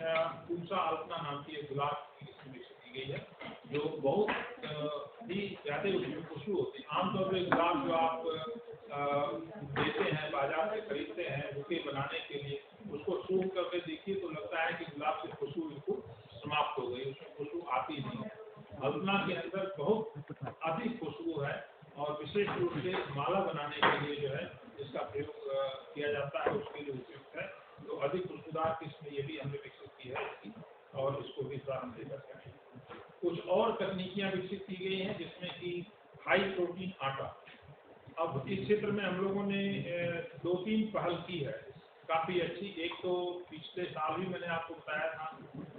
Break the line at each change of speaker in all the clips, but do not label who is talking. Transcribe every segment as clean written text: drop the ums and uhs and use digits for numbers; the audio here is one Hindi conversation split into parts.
पूसा अल्पना नाम की एक गुलाब की किस्म विकसित की गई है, जो बहुत ही ज़्यादा उसमें खुशबू होती है। आमतौर पर गुलाब जो आप देते हैं, बाजार से खरीदते हैं बुके बनाने के लिए, उसको सूख करके देखिए तो लगता है कि गुलाब की खुशबू बिल्कुल समाप्त हो गई, उसमें खुशबू आती नहीं है। अल्पना के अंदर बहुत अधिक खुशबू है और विशेष रूप से माला बनाने के लिए जो है इसका प्रयोग किया जाता है, उसके लिए उपयुक्त है। तो अधिक खुशबूदार किस्म ये भी हमने विकसित की है इसकी, और इसको भी इस बार हम लेकर के आए। कुछ और तकनीकियां विकसित की गई हैं जिसमें कि हाई प्रोटीन आटा। अब इस क्षेत्र में हम लोगों ने 2-3 पहल की है काफ़ी अच्छी। एक तो पिछले साल भी मैंने आपको बताया था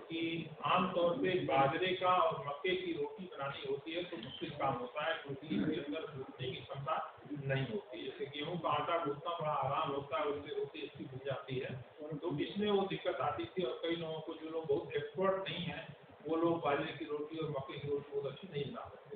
कि आमतौर पे बाजरे का और मक्के की रोटी बनानी होती है तो मुश्किल काम होता है, क्योंकि इसके अंदर गूंथने की क्षमता नहीं होती। जैसे गेहूं का आटा गूंथना बड़ा आराम होता है, उससे रोटी अच्छी बन जाती है, तो इसमें वो दिक्कत आती थी। और कई लोगों को, जो लोग बहुत एक्सपर्ट नहीं है, वो लोग बाजरे की रोटी और मक्के की रोटी बहुत अच्छी नहीं बना सकते।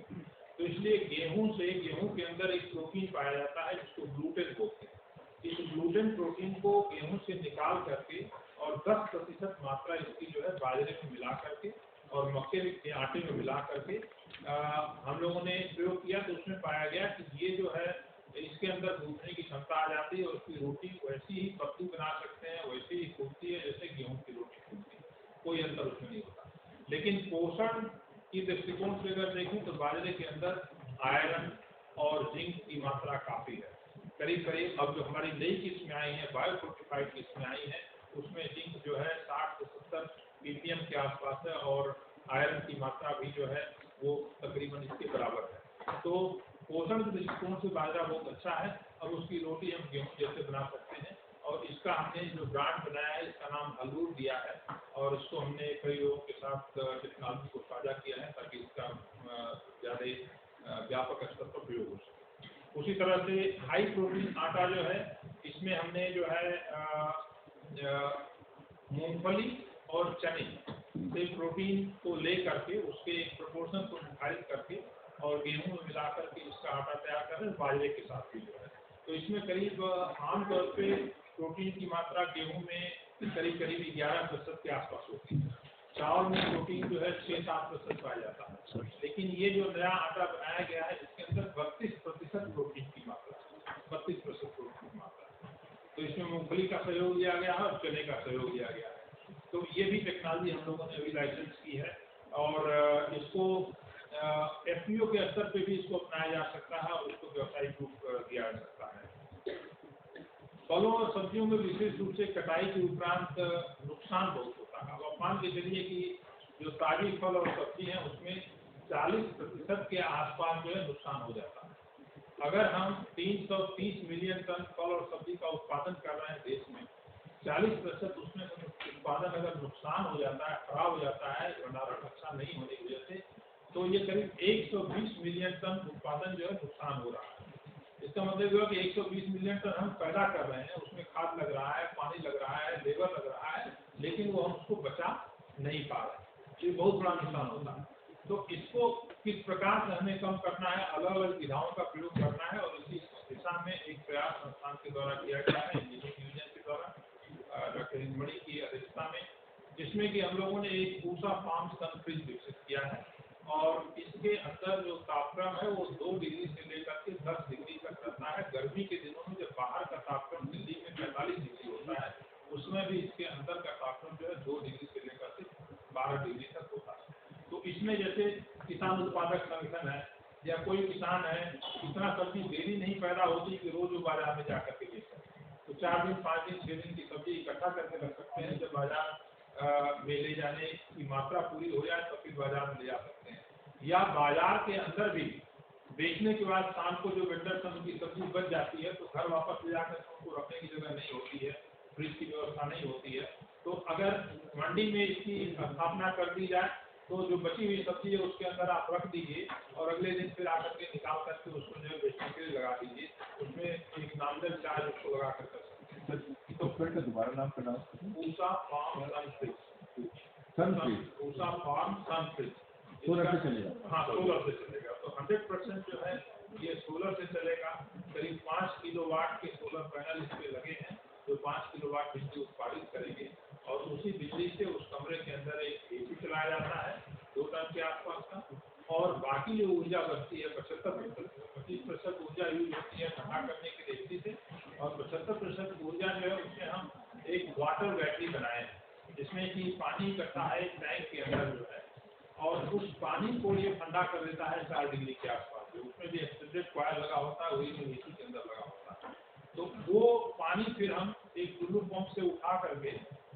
तो इसलिए गेहूं के अंदर एक प्रोटीन पाया जाता है जिसको ग्लूटेन बोलते हैं। इस ग्लूटेन प्रोटीन को गेहूं से निकाल करके और 10% मात्रा इसकी जो है बाजरे में मिला करके और मक्के के आटे में मिला करके हम लोगों ने प्रयोग किया, तो उसमें पाया गया कि ये जो है इसके अंदर गूंथने की क्षमता आ जाती है और उसकी रोटी वैसी ही पतली बना सकते हैं, वैसी ही फूलती है जैसे गेहूं की रोटी फूलती है, कोई अंतर उसमें नहीं होता। लेकिन पोषण की दृष्टिकोण से अगर देखें तो बाजरे के अंदर आयरन और जिंक की मात्रा काफ़ी है। करीब करीब अब जो हमारी नई किस्में आई हैं, बायोफोर्टिफाइड किस्में आई हैं, उसमें जिंक जो है 60 से 70 ppm के आसपास है और आयरन की मात्रा भी जो है वो तकरीबन इसके बराबर है। तो पोषण के दृष्टिकोण से बाजरा बहुत अच्छा है। अब उसकी रोटी हम गेहूं जैसे बना सकते हैं, और इसका हमने जो ब्रांड बनाया है इसका नाम हलूर दिया है, और इसको हमने कई लोगों के साथ टेक्नोलॉजी को साझा किया है ताकि इसका ज़्यादा व्यापक स्तर पर प्रयोग हो सके। उसी तरह से हाई प्रोटीन आटा जो है, इसमें हमने जो है मूंगफली और चने से प्रोटीन को ले करके उसके एक प्रोपोर्शन को निर्धारित करके और गेहूं में मिला करके इसका आटा तैयार कर रहे हैं बाजरे के साथ भी जो है। तो इसमें करीब आमतौर पे प्रोटीन की मात्रा गेहूं में करीब 11% के आसपास होती है। चावल में प्रोटीन जो है 6-7% पाया जाता है, लेकिन ये जो नया आटा बनाया गया है इसके अंदर 32% प्रोटीन की मात्रा है, 32% प्रोटीन की मात्रा है। तो इसमें मूंगफली का सहयोग लिया गया है और चने का सहयोग लिया गया है। तो ये भी टेक्नोलॉजी हम लोगों ने अभी लाइसेंस की है, और इसको FPO के स्तर पे भी इसको अपनाया जा सकता है और इसको व्यावसायिक रूप दिया जा सकता है। फलों और सब्जियों में विशेष रूप से कटाई के उपरांत नुकसान बहुत होता है। अब आप मान के चलिए कि जो ताजी फल और सब्जी है उसमें 40% के आसपास जो है नुकसान हो जाता है। अगर हम 330 मिलियन टन फल और सब्जी का उत्पादन कर रहे हैं देश में, 40% उसमें उत्पादन अगर नुकसान हो जाता है, खराब हो जाता है भंडारण अच्छा नहीं होने की वजह से, तो ये करीब 120 मिलियन टन उत्पादन जो है नुकसान हो रहा है। इसका मतलब यह कि 120 मिलियन टन हम पैदा कर रहे हैं, उसमें खाद लग रहा है, पानी लग रहा है, लेबर लग रहा है, लेकिन वो हम उसको बचा नहीं पा रहे। ये बहुत बड़ा नुकसान होता है। तो इसको किस प्रकार से हमें कम करना है, अलग अलग विधाओं का प्रयोग करना है, और इसी दिशा में एक प्रयास संस्थान के द्वारा किया गया है, इंजीनियरिंग यूनियन के द्वारा डॉक्टर हिंदमणि की अध्यक्षता में, जिसमें कि हम लोगों ने एक पूसा फार्म सन फ्रिज विकसित किया है, और इसके अंदर जो तापक्रम है वो 2 डिग्री से लेकर के 10 डिग्री तक रहता है। गर्मी के दिनों में जब बाहर का तापक्रम दिल्ली में 45 डिग्री होता है, उसमें भी इसके अंदर का तापक्रम जो है 2 डिग्री से लेकर के 12 डिग्री तक होता है। तो इसमें जैसे किसान उत्पादक संगठन है या कोई किसान है, इतना सब्जी डेली नहीं पैदा होती कि रोज वो बाजार में जाकर के बेच सकते, तो 4 दिन 5 दिन 6 दिन की सब्जी इकट्ठा करके रख सकते हैं। जब बाजार में ले जाने की मात्रा पूरी हो जाए तो फिर बाजार में ले जा सकते हैं, या बाजार के अंदर भी बेचने के बाद शाम को जो वेंडर उनकी सब्जी बच जाती है तो घर वापस ले जाकर उनको रखने की जगह नहीं होती है, फ्रिज की व्यवस्था नहीं होती है, तो अगर मंडी में इसकी स्थापना कर दी जाए तो जो बची हुई सब्जी है उसके अंदर आप रख दीजिए और अगले दिन फिर आकर के निकाल करके उसको जो बेचने के लिए लगा दीजिए, उसमें एक नामजद चार्ज उसको लगा कर सकते हैं। तो फिर का दोबारा नाम करना पूसा फार्म सन फ्रिज सोलर से चलेगा। हाँ, सोलर से चलेगा। तो 100% जो है ये सोलर से चलेगा। करीब 5 किलोवाट के सोलर पैनल इस पे लगे हैं जो 5 किलोवाट बिजली उत्पादित करेंगे, और उसी बिजली से उस कमरे कमरे के अंदर एक एसी चलाया जाता है 2 टन के आसपास का, और बाकी जो ऊर्जा बचती है 25% ऊर्जा यूज होती है ठंडा करने के लिए एसी से, और 75% ऊर्जा जो है उसमें हम एक वाटर बैटरी बनाए हैं जिसमें कि पानी इकट्ठा है एक टैंक के अंदर जो है, और उस पानी को ये ठंडा कर देता है 4 डिग्री के आसपास। उसमें भी एक्सटेंडेड कॉइल लगा होता है, वही जो एसी के अंदर लगा होता है। तो वो पानी फिर हम एक टुल्लू पंप से उठा करके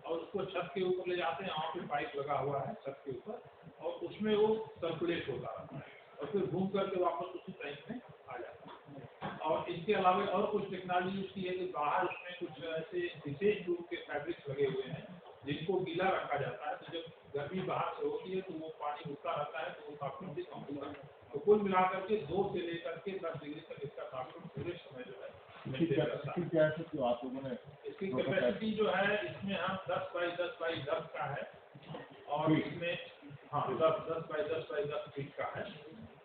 और उसको छत के ऊपर ले जाते हैं, वहाँ पे पाइप लगा हुआ है छत के ऊपर, और उसमें वो सर्कुलेट होता रहता है और फिर घूम करके वापस उसी टैंक में आ जाता है। और इसके अलावा और कुछ टेक्नोलॉजी उसकी है कि बाहर उसमें कुछ ऐसे विशेष रूप के फैब्रिक्स लगे हुए हैं जिनको गीला रखा जाता है, तो जब गर्मी बाहर से होती है तो वो पानी उठता रहता है, तो वो तापमान भी कम होता है। तो कुल मिलाकर के 2 से लेकर के 10 डिग्री तक इसका तापमान पूरे समय जो है मेंटेन रहता है। इसकी कैपेसिटी जो है इसमें हम 10 बाई 10 बाई 10 का है, और इसमें 10 बाई 10 बाई 10 फीट का है।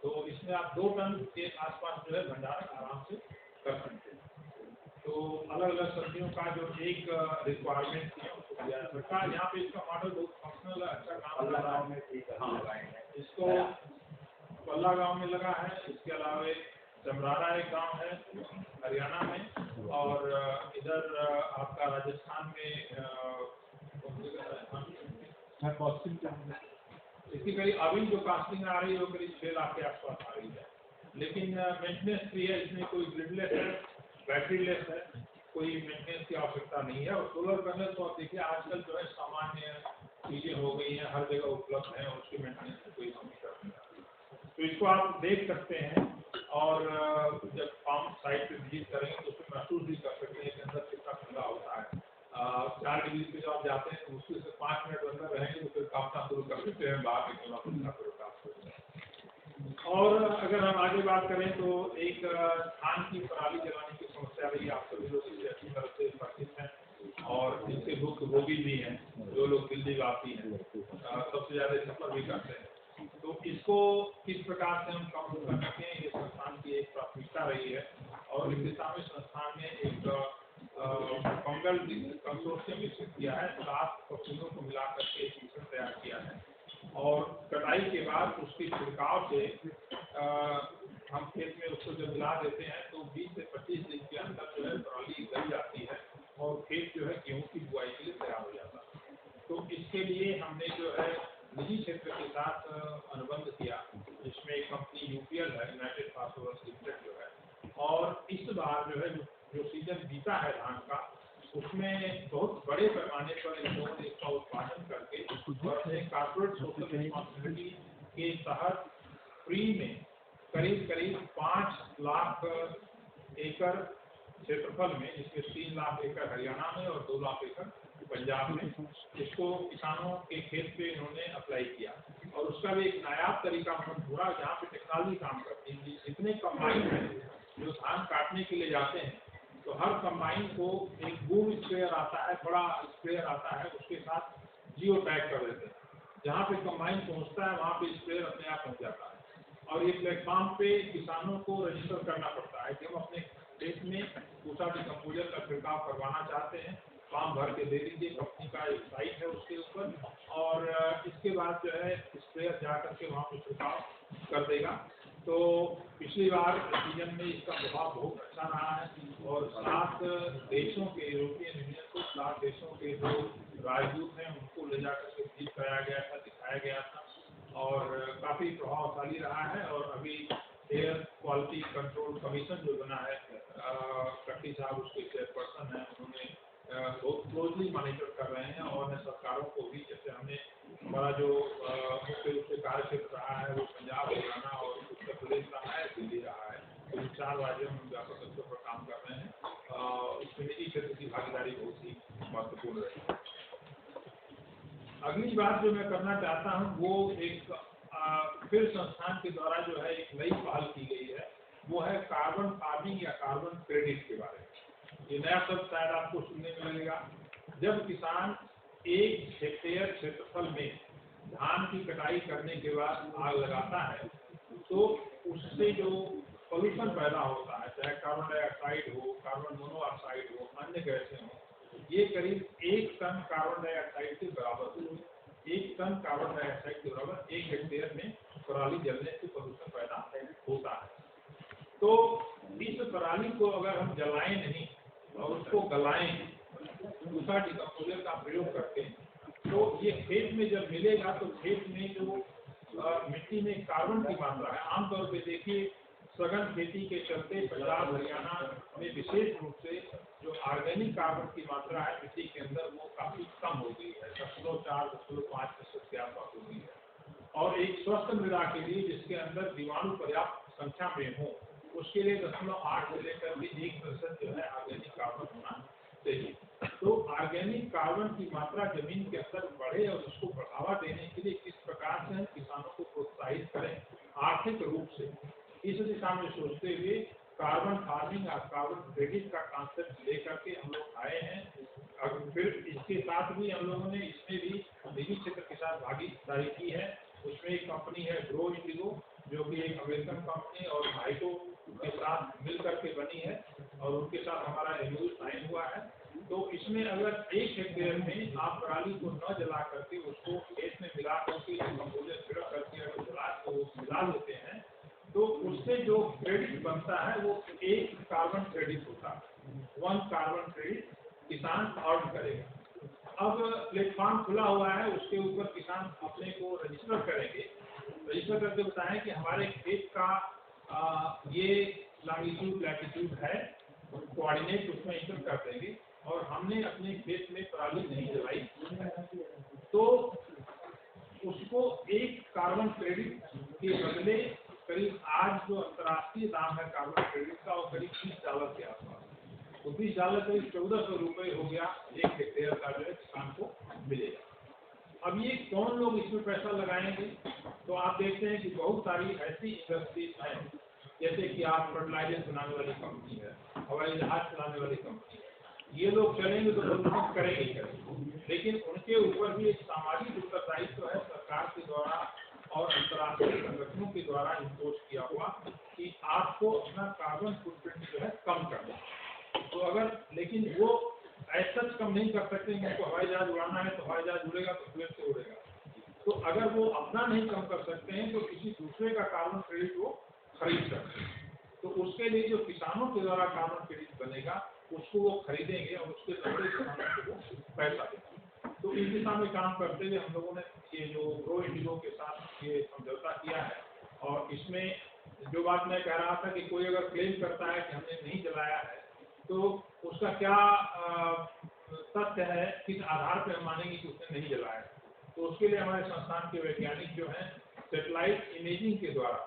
तो इसमें आप 2 टन के आसपास जो है भंडारण आराम से कर सकते हैं। तो अलग अलग सब्जियों का जो एक रिक्वायरमेंट थी उसको दिया जा सकता है। यहाँ पे इसका मॉडल बहुत फंक्शनल अच्छा काम लगा है। इसको पल्ला गांव में लगा है, इसके अलावा चमरारा एक गांव है हरियाणा में, और इधर आपका राजस्थान में इसकी करीब अभी जो कास्टिंग आ रही है वो करीब 6 लाख के आसपास आ रही है, लेकिन मेंटेनेंस फ्री है, इसमें कोई ग्रिडलेस है, बैटरी लेस है, कोई मेंटेनेंस की आवश्यकता नहीं है। और सोलर पैनल तो आप देखिए आजकल जो है सामान्य चीजें हो गई हैं, हर जगह उपलब्ध है, उसकी मेंटेनेंस की कोई समस्या नहीं है। तो इसको आप देख सकते हैं, और जब फार्म साइट पे विजिट करेंगे तो उसमें महसूस भी कर सकते हैं कि अंदर कितना ठंडा होता है। 4 डिग्री पे जब आप जाते हैं तो मुश्किल से 5 मिनट अंदर रहेंगे तो फिर कांपना शुरू कर देते हैं, बाहर निकलना पड़ता है। और अगर हम आगे बात करें तो एक धान की पराली जलाने की समस्या रही, आप सभी लोग इससे अच्छी तरह से परिचित हैं और इनसे भुक्तभोगी भी हैं, जो लोग दिल्ली वासी हैं सबसे ज्यादा सफर भी करते हैं। तो इसको किस प्रकार से हम कम कर सकें, ये संस्थान की एक प्राथमिकता रही है, और इस दिशा में संस्थान ने एक फंगल कंसोर्शियम विकसित किया है, 7 पक्षियों को मिला करके एक मिश्रण तैयार किया है, और कटाई के बाद उसके छिड़काव से हम खेत में उसको जब मिला देते हैं तो 20 से 25 दिन के अंदर जो है पराली गल जाती है और खेत जो है गेहूं की बुआई के लिए तैयार हो जाता है। तो इसके लिए हमने जो है निजी क्षेत्र के साथ अनुबंध किया, जिसमें एक कंपनी यूपीएल है, यूनाइटेड फास्फोरस लिमिटेड जो है, और इस बार जो है जो सीजन बीता है धान का, उसमें बहुत बड़े पैमाने पर इन लोगों ने इसका उत्पादन करके और अपने कॉर्पोरेट सोशल रिस्पॉन्सिबिलिटी के तहत फ्री में करीब 5 लाख एकड़ क्षेत्रफल में, जिसमें 3 लाख एकड़ हरियाणा में और 2 लाख एकड़ पंजाब में, इसको किसानों के खेत पे इन्होंने अप्लाई किया। और उसका भी एक नायाब तरीका उन्होंने ढूंढा जहाँ पे टेक्नोलॉजी काम करती है। जितने कंबाइन हैं जो धान काटने के लिए जाते हैं, तो हर कंबाइन को एक बूम स्प्रेयर आता है, बड़ा स्प्रेयर आता है, उसके साथ जियो टैग कर देते हैं। जहाँ पे कंबाइन पहुँचता है वहाँ पे स्प्रेयर अपने आप पहुँच जाता है, और ये प्लेटफॉर्म पे किसानों को रजिस्टर करना पड़ता है कि हम अपने खेत में पूसा डिकम्पोजर का छिड़काव करवाना चाहते हैं, फॉर्म भर के दे दीजिए, कंपनी का एक साइट है उसके ऊपर, और इसके बाद जो है स्प्रेयर जा करके वहाँ पे छिड़काव कर देगा। तो पिछली बार सीजन में इसका प्रभाव बहुत अच्छा रहा है, और 7 देशों के, यूरोपियन यूनियन को 7 देशों के जो राजदूत हैं उनको ले जाकर के विजिट कराया गया था, दिखाया गया था, और काफ़ी प्रभावशाली रहा है। और अभी एयर क्वालिटी कंट्रोल कमीशन जो बना है, कट्टी साहब उसके चेयरपर्सन हैं, उन्होंने बहुत क्लोजली मॉनिटर कर रहे हैं, और सरकारों को भी, जैसे हमने हमारा जो मुख्य रूप से कार्य क्षेत्र रहा है वो पंजाब, हरियाणा और उत्तर प्रदेश रहा है, दिल्ली रहा है, तो इन 4 राज्यों में व्यापक स्तर पर काम कर रहे हैं। इसमें निजी क्षेत्र की भागीदारी बहुत ही महत्वपूर्ण रही। अगली बात जो मैं करना चाहता हूँ वो एक फिर संस्थान के द्वारा जो है एक नई पहल की गई है, वो है कार्बन फार्मिंग या कार्बन क्रेडिट के बारे में। ये नया शब्द शायद आपको सुनने में लगेगा। जब किसान 1 हेक्टेयर क्षेत्रफल में धान की कटाई करने के बाद आग लगाता है, तो उससे जो पॉल्यूशन पैदा होता है, चाहे कार्बन डाइऑक्साइड हो, कार्बन मोनोऑक्साइड हो, अन्य गैसें हो, ये करीब 1 टन कार्बन डाइऑक्साइड के बराबर होती है। टन कार्बन डाइऑक्साइड के बराबर 1 हेक्टेयर में पराली जलने से प्रदूषण पैदा होता है। तो इस पराली को अगर हम जलाएं नहीं और उसको गलाएं, दूसरा डिकम्पोजर का प्रयोग करके, तो ये खेत में जब मिलेगा तो खेत में जो मिट्टी में कार्बन की मात्रा है, आमतौर पे देखिए सघन खेती के चलते पंजाब हरियाणा में विशेष रूप से जो ऑर्गेनिक कार्बन की मात्रा है मिट्टी के अंदर वो काफी कम हो गई है, 0.4-0.5% के आसपास हो गई है। और एक स्वस्थ मृदा के लिए जिसके अंदर जीवाणु पर्याप्त संख्या में हो, उसके लिए 0.8 से लेकर के 1% जो है ऑर्गेनिक कार्बन होना चाहिए। तो ऑर्गेनिक कार्बन की मात्रा जमीन के अंदर बढ़े और उसको बढ़ावा देने के लिए किस प्रकार से हम किसानों को प्रोत्साहित करें आर्थिक रूप से, इस दिशा में सोचते हुए कार्बन फार्मिंग और कार्बन क्रेडिट का कॉन्सेप्ट लेकर के हम लोग आए हैं। फिर इसके साथ भी हम लोगों ने इसमें भी निजी क्षेत्र के साथ भागीदारी की है। उसमें एक कंपनी है ग्रो इंडिगो, जो कि एक अमेरिकन कंपनी और हाइको के साथ मिल करके बनी है और उनके साथ हमारा एमओयू साइन हुआ है। तो इसमें अगर 1 हेक्टेयर में आप पराली को न जला करके उसको खेत में मिला करके कंपोजर छिड़क करके अगर जला तो मिला देते हैं तो उससे जो क्रेडिट बनता है वो 1 कार्बन क्रेडिट होता है, 1 कार्बन क्रेडिट किसान अर्न करेगा। अब प्लेटफॉर्म खुला हुआ है, उसके ऊपर किसान अपने को रजिस्टर करेंगे, रजिस्टर करके बताएं कि हमारे खेत का ये लॉन्गिट्यूड लैटिट्यूड है, कोऑर्डिनेट उसमें इंटर कर देंगे और हमने अपने खेत में पराली नहीं जलाई तो उसको 1 कार्बन क्रेडिट के बदले करीब आज जो अंतर्राष्ट्रीय दाम है कार्बन क्रेडिट का वो करीब $30 के आसपास, तो $30 करीब 1400 रुपये हो गया 1 हेक्टेयर का जो है किसान को मिलेगा। अब ये कौन लोग इसमें पैसा लगाएंगे, तो आप देखते हैं कि बहुत सारी ऐसी इंडस्ट्रीज हैं, जैसे कि आप फर्टिलाइजर बनाने वाली कंपनी है, हवाई जहाज चलाने वाली कंपनी है, ये लोग चलेंगे तो प्रदूषण करेंगे, लेकिन उनके ऊपर भी एक सामाजिक उत्तरदायित्व है सरकार के द्वारा और अंतर्राष्ट्रीय संगठनों के द्वारा इम्पोज किया हुआ कि आपको अपना कार्बन फुटप्रिंट जो है कम करना। तो अगर लेकिन वो ऐसा कम नहीं कर सकते, उनको हवाई जहाज उड़ाना है तो हवाई जहाज उड़ेगा तो प्लेन से उड़ेगा। तो अगर वो अपना नहीं कम कर सकते हैं तो किसी दूसरे का कार्बन क्रेडिट वो खरीद सकते हैं। तो उसके लिए जो किसानों के द्वारा कार्बन क्रेडिट बनेगा उसको वो खरीदेंगे और उसके बदले किसानों को पैसा देंगे। तो इस दिशा में काम करते हुए हम लोगों ने ये जो ग्रो इंडिगो के साथ ये समझौता किया है। और इसमें जो बात मैं कह रहा था कि कोई अगर क्लेम करता है कि हमने नहीं जलाया है तो उसका क्या तथ्य है, किस आधार पर हम मानेंगे कि उसने नहीं जलाया। तो उसके लिए हमारे संस्थान के वैज्ञानिक जो हैं सैटेलाइट इमेजिंग के द्वारा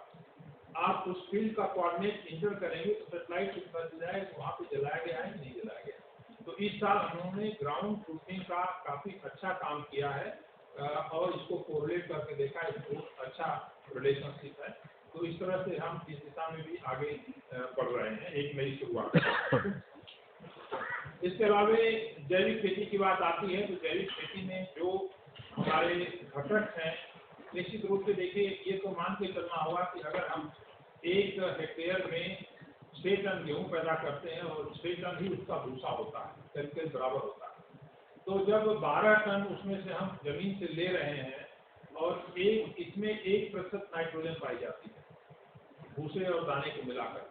आप उस फील्ड का कोऑर्डिनेट इंटर करेंगे तो सैटेलाइट से पता चल जाएगा कि वहाँ पे जलाया गया है नहीं जलाया गया। तो इस साल उन्होंने ग्राउंड ट्रूथिंग का काफी अच्छा काम किया है और इसको कोरिलेट करके देखा, एक बहुत अच्छा रिलेशनशिप है। तो इस तरह से हम इस दिशा में भी आगे बढ़ रहे हैं, एक नई शुरुआत। इसके अलावा जैविक खेती की बात आती है तो जैविक खेती में जो हमारे घटक हैं, निश्चित रूप से देखिए ये तो मान के चलना होगा कि अगर हम 1 हेक्टेयर में 6 टन गेहूँ पैदा करते हैं और 6 टन ही उसका भूसा होता है, करीब बराबर होता है। तो जब 12 टन उसमें से हम जमीन से ले रहे हैं और इसमें 1% नाइट्रोजन पाई जाती है भूसे और दाने को मिलाकर,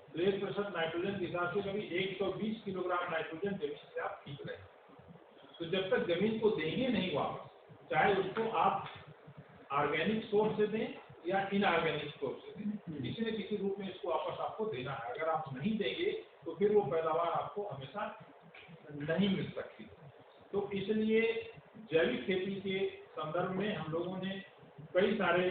तो 1% नाइट्रोजन के हिसाब से कभी 120 किलोग्राम नाइट्रोजन जमीन से आप खींच रहे हैं। तो जब तक जमीन को देंगे नहीं वापस, चाहे उसको आप ऑर्गेनिक सोर्स से दें या इनऑर्गेनिक सोर्स से दें, किसी न किसी रूप में इसको वापस आपको देना है। अगर आप नहीं देंगे तो फिर वो पैदावार आपको हमेशा नहीं मिल सकती। तो इसलिए जैविक खेती के संदर्भ में हम लोगों ने कई सारे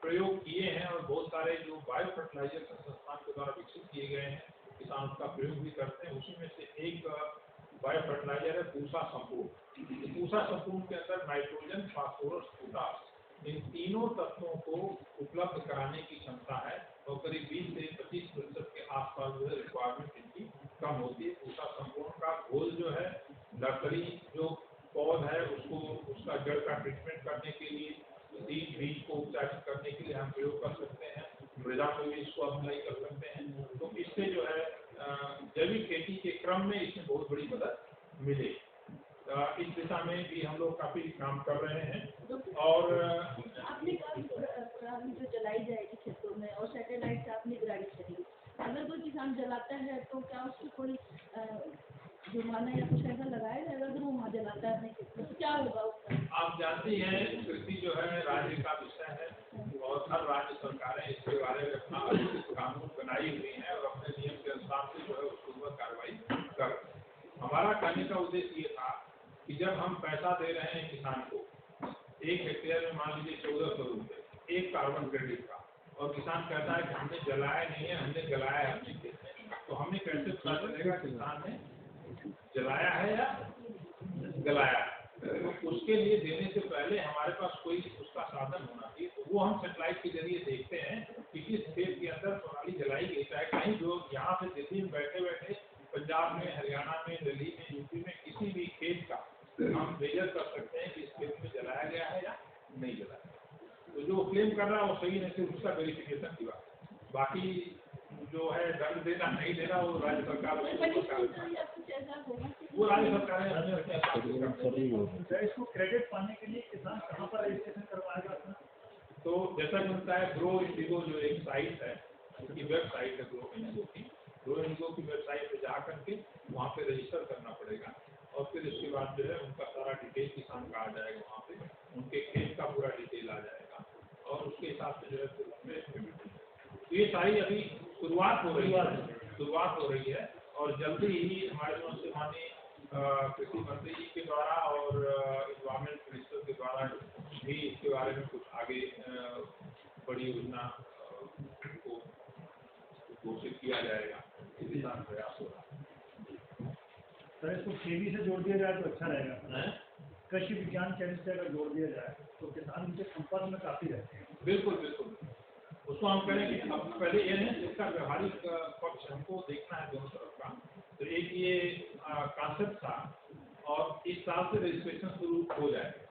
प्रयोग किए हैं और बहुत सारे जो बायो फर्टिलाइजर संस्थान के द्वारा विकसित किए गए हैं, किसान उसका प्रयोग भी करते हैं। उसी में से एक बायो फर्टिलाइजर है पूसा संपूर्ण। पूसा संपूर्ण के अंदर नाइट्रोजन, फास्फोरस, पोटास, इन तीनों तत्वों को उपलब्ध कराने की क्षमता है और करीब 20 से 25% के आसपास जो है रिक्वायरमेंट इनकी कम होती है। पूसा संपूर्ण का घोल जो है नर्सरी जो पौध है उसको उसका जड़ का ट्रीटमेंट करने के लिए, बीज को उपचारित करने के लिए हम प्रयोग कर सकते हैं, मृदा को भी इसको अप्लाई कर सकते हैं। तो इससे जो है जैविक खेती के क्रम में इसमें बहुत बड़ी मदद मिलेगी। इस दिशा में भी हम लोग काफी काम कर रहे हैं। और
आपने कहा जो जलाई जाएगी खेतों में और सैटेलाइट से आप निगरानी करेंगे, अगर कोई किसान जलाता है तो क्या उसकी थोड़ी जुर्माना या कुछ ऐसा लगाया जाएगा अगर वो वहाँ जलाता है अपने खेत में, तो क्या होगा उसका?
आप जानती हैं कृषि जो है राज्य का विषय है और हर राज्य सरकारें इसके बारे में अपना अधिकृत कानून बनाई हुई है और अपने नियम के अनुसार से जो है उसके ऊपर कार्रवाई कर। हमारा कहने का उद्देश्य ये था कि जब हम पैसा दे रहे हैं किसान को 1 हेक्टेयर में मान लीजिए 1400 रुपये एक कार्बन क्रेडिट का, और किसान कहता है कि हमने जलाया नहीं है, हमने जलाया है अपने खेत में, तो हमें कैसे पता चलेगा किसान ने जलाया है या गलाया है? तो उसके लिए देने से पहले हमारे पास कोई उसका साधन होना चाहिए। तो वो हम सेटेलाइट के जरिए देखते हैं कि किस खेत के अंदर प्रणाली जलाई गई, चाहे कहीं जो यहाँ से दिल्ली में बैठे बैठे पंजाब में, हरियाणा में, दिल्ली में, यूपी में किसी भी खेत का हम मेजर कर सकते हैं कि इस खेत में जलाया गया है या नहीं जलाया। तो जो क्लेम कर रहा है वो सही नहीं, सिर्फ उसका वेरिफिकेशन की बात है। बाकी जो है दंड देना नहीं देना वो राज्य सरकार वो राज्य सरकार
इसको क्रेडिट पाने के लिए किसान कहाँ पर रजिस्ट्रेशन करवाएगा अपना?
तो जैसा कि होता है ग्रो इंडिगो जो एक साइट है, उसकी वेबसाइट है ग्रो इंडिगो की वेबसाइट पे जा करके वहाँ पे रजिस्टर करना पड़ेगा और फिर इसके बाद जो है उनका सारा डिटेल किसान का आ जाएगा, वहाँ पे उनके खेत का पूरा डिटेल आ जाएगा और उसके हिसाब से जो है फिर उसमें तो ये सारी अभी शुरुआत हो रही है और जल्दी ही हमारे जो से माननीय कृषि मंत्री जी के द्वारा और इन्वायरमेंट मिनिस्टर के द्वारा भी इसके बारे में कुछ आगे बड़ी योजना को घोषित किया जाएगा। इस दिशा में प्रयास हो रहा है।
सर इसको खेती से जोड़ दिया जाए तो अच्छा रहेगा। कृषि विज्ञान केंद्र से अगर जोड़ दिया जाए तो किसान उनके संपर्क में काफी रहते हैं।
बिल्कुल उसको हम करेंगे। अब पहले ये है इसका व्यवहारिक पक्ष हमको देखना है दोनों तरफ का। तो एक ये कॉन्सेप्ट था और इस साल से रजिस्ट्रेशन शुरू हो जाएगा,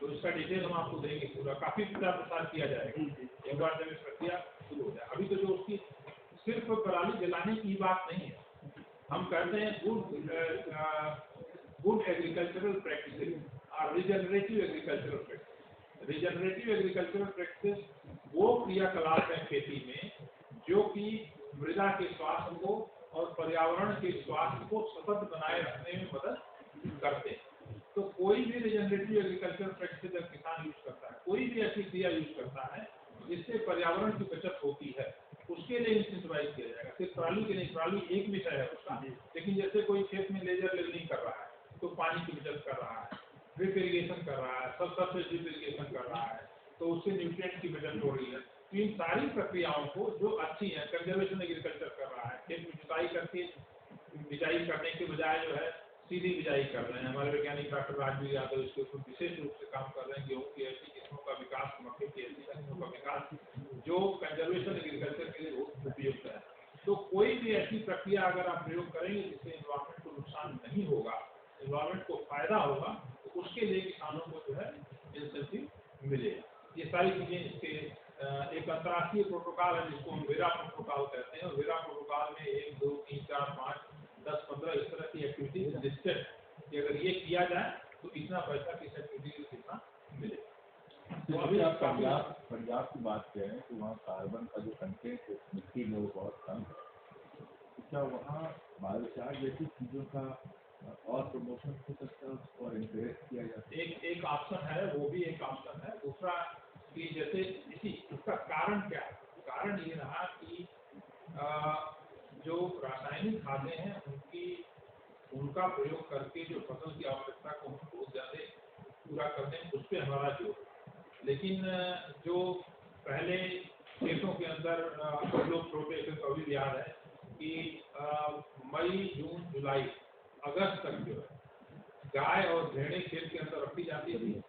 तो इसका डिटेल हम आपको देंगे पूरा, काफी प्रचार प्रसार किया जाएगा एक बार जब प्रक्रिया शुरू हो जाए। अभी तो जो उसकी सिर्फ पराली जलाने की बात नहीं है, हम कहते हैं गुड एग्रीकल्चरल प्रैक्टिसेस और regenerative agricultural practice. Regenerative agricultural practice वो क्रियाकलाप है खेती में जो कि मृदा के स्वास्थ्य को और पर्यावरण के स्वास्थ्य को सतत बनाए रखने में मदद करते हैं। तो कोई भी रिजनरेटिव एग्रीकल्चरल प्रैक्टिस जब किसान यूज करता है, कोई भी ऐसी क्रिया यूज करता है जिससे पर्यावरण की बचत होती है, उसके लिए इंसेंटिवाइज किया जाएगा। सिर्फ पराली के नहीं, पराली एक विषय है उसका, लेकिन जैसे कोई खेत में लेजर लेवलिंग कर रहा है तो पानी की बचत कर रहा है, ड्रिप इरिगेशन कर रहा है, सबसे ड्रिप इरिगेशन कर रहा है तो उससे न्यूट्रिएंट की बचत हो रही है। तो इन सारी प्रक्रियाओं को जो अच्छी है, कंजर्वेशन एग्रीकल्चर कर रहा है, खेत में जुताई करके बिजाई करने के बजाय जो है सीधी बिजाई कर रहे हैं। हमारे वैज्ञानिक डॉक्टर राजवीर यादव इसके ऊपर विशेष रूप से काम कर रहे हैं। गेहूँ की ऐसी किस्मों का विकास, मक्के की ऐसी किस्मों का विकास जो कंजर्वेशन एग्रीकल्चर के लिए बहुत उपयुक्त है। तो कोई भी ऐसी प्रक्रिया अगर आप प्रयोग करेंगे जिससे एनवायरमेंट को नुकसान नहीं होगा, एनवायरमेंट को फायदा होगा, तो उसके लिए किसानों को जो है इंसेंटिव मिलेगा। ये सारी चीजें इसके एक अंतर्राष्ट्रीय प्रोटोकॉल है जिसको हम वेरा प्रोटोकॉल कहते हैं और वेरा प्रोटोकॉल में 1, 2, 3, 4, 5, 10, 15 इस तरह की एक्टिविटीज लिस्टेड कि अगर ये किया जाए तो इतना पैसा किस एक्टिविटी को कितना मिलेगा।
तो अभी आप पंजाब की बात करें तो वहाँ कार्बन का जो कंटेंट है मिट्टी में वो बहुत कम है, तो क्या वहाँ बायोचार जैसी चीज़ों का और प्रमोशन हो सकता है और इंकरेज किया जाता है?
एक ऑप्शन है, वो भी एक ऑप्शन है। दूसरा कि जैसे इसी इसका कारण क्या है? कारण ये रहा कि जो रासायनिक खादें हैं उनका प्रयोग करके जो फसल की आवश्यकता को हम बहुत ज्यादा पूरा करने में उस पर हमारा जोर, लेकिन जो पहले खेतों के अंदर हम लोग छोटे थे तो अभी याद है कि मई, जून, जुलाई, अगस्त तक जो है गाय और भेड़ें खेत के अंदर रखी जाती थी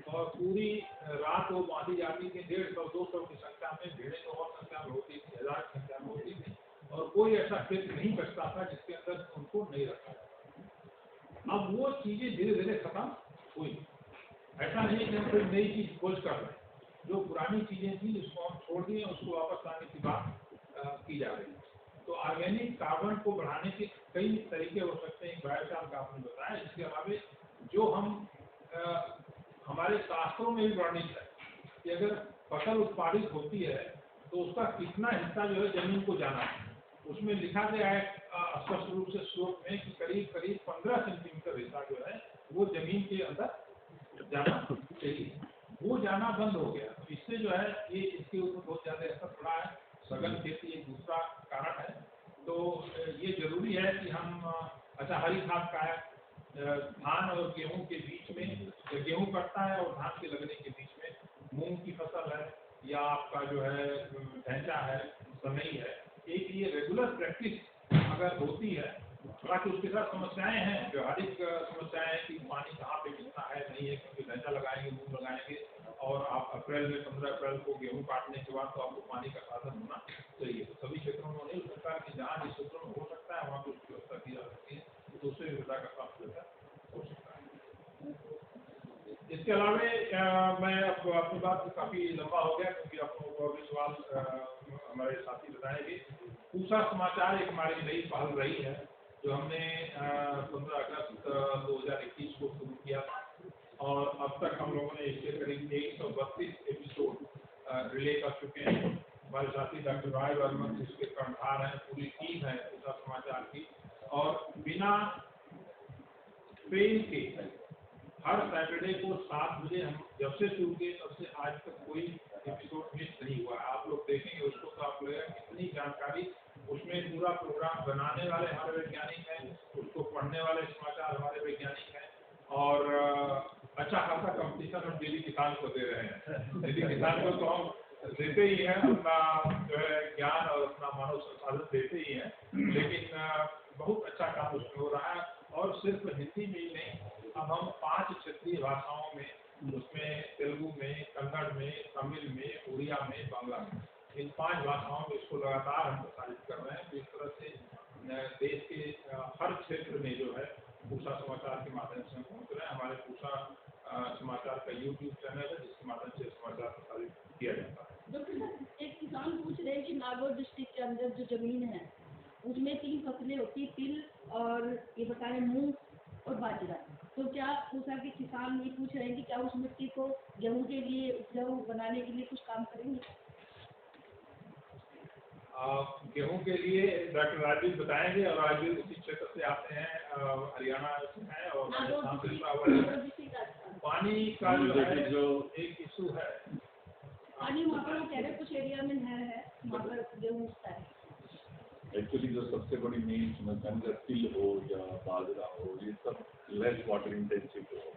और पूरी रात वो बांधी जाती थी। 150-200 की संख्या में भेड़ें तो और संख्या में होती थी, 1000 की संख्या में होती थी और कोई ऐसा खेत नहीं बचता था जिसके अंदर उनको नहीं रखा जाता। अब वो चीजें धीरे धीरे खत्म हुई। ऐसा नहीं कि हम कोई नई चीज खोज कर रहे हैं, जो पुरानी चीजें थी जिसको हम छोड़ दिए उसको वापस लाने की बात की जा रही है। तो ऑर्गेनिक कार्बन को बढ़ाने के कई तरीके हो सकते हैं। बायोचार का आपने बताया, इसके अलावा जो हम हमारे शास्त्रों में भी वर्णित है कि अगर फसल उत्पादित होती है तो उसका कितना हिस्सा जो है जमीन को जाना है। उसमें लिखा गया है स्पष्ट रूप से श्लोक में कि करीब करीब 15 सेंटीमीटर हिस्सा जो है वो जमीन के अंदर जाना चाहिए। वो जाना बंद हो गया, तो इससे जो है ये इसके ऊपर बहुत ज्यादा असर पड़ा है। सघन खेती एक दूसरा कारण है। तो ये जरूरी है कि हम अच्छा हरी खाद का है धान और गेहूं के बीच में, गेहूं कटता है और धान के लगने के बीच में मूंग की फसल है या आपका जो है ढैंचा है, सनई है, एक ये रेगुलर प्रैक्टिस अगर होती है, बाकी उसके साथ समस्याएं हैं, व्यवहारिक समस्याएं हैं कि पानी कहाँ पे कितना है नहीं है, क्योंकि ढैंचा लगाएंगे, मूंग लगाएंगे और आप अप्रैल में 15 अप्रैल को गेहूं काटने के बाद तो आपको पानी का साधन होना चाहिए। तो सभी क्षेत्रों में नहीं हो सकता कि जहाँ जिस क्षेत्रों में हो सकता है वहाँ पे उसकी व्यवस्था की जा सकती है, तो उससे मृदा का स्वास्थ्य हो सकता है। इसके अलावा मैं अब अपनी बात काफी लंबा हो गया क्योंकि आप लोगों को अभी सवाल हमारे साथी बताएंगे। पूसा समाचार एक हमारी नई पहल रही है जो हमने 15 अगस्त 2021 को शुरू किया था और अब तक हम लोगों ने इसके करीब 132 एपिसोड रिले कर चुके हैं। हमारे साथी डॉक्टर राय वर्मन इसके कर्णधार हैं, पूरी टीम है पूसा समाचार की, और बिना फेल के हर सैटरडे को 7 बजे हम जब से शुरू किए तब से आज तक कोई एपिसोड मिस नहीं हुआ है। आप लोग देखेंगे उसको तो आप लगेगा कितनी जानकारी उसमें, पूरा प्रोग्राम बनाने वाले हमारे वैज्ञानिक हैं, उसको पढ़ने वाले समाचार हमारे वैज्ञानिक हैं और अच्छा खासा कंपटीशन हम डेली किसान को दे रहे हैं। डेली किसान को तो हम देते ही हैं, अपना जो है ज्ञान और अपना मानव संसाधन देते ही हैं, लेकिन बहुत अच्छा काम उसमें हो रहा है। और सिर्फ हिंदी में ही नहीं, अब हम 5 क्षेत्रीय भाषाओं में, उसमें तेलुगु में, कन्नड़ में, तमिल में, उड़िया में, बांग्ला में, इन 5 भाषाओं में इसको लगातार हम प्रसारित कर रहे हैं। तो इस तरह से देश के हर क्षेत्र में जो है पूसा समाचार के माध्यम से हम पहुँच रहे हैं। हमारे पूसा समाचार का YouTube चैनल है जिसके माध्यम से समाचार प्रसारित किया जाता है।
डॉक्टर साहब, एक किसान पूछ रहे हैं कि नागौर डिस्ट्रिक्ट के अंदर जो जमीन है उसमें 3 फसलें होती है, तिल और ये बता रहे मूंग और बाजरा। तो क्या पूसा के किसान ये पूछ रहे हैं कि क्या उस मिट्टी को गेहूं के लिए उपजाऊ बनाने के लिए कुछ काम करेंगे?
गेहूं के लिए डॉक्टर राजीव बताएंगे, और राजीव उसी क्षेत्र से आते हैं, हरियाणा से हैं और राजस्थान से जुड़ा हुआ है। पानी का जो एक इशू है,
पानी वहाँ पर वो कह रहे कुछ एरिया में नहर है वहाँ पर गेहूं उगता है।
एक्चुअली जो सबसे बड़ी मेन समस्या तिल हो या बाजरा हो, ये सब लेस वाटर इंटेंसिव हो।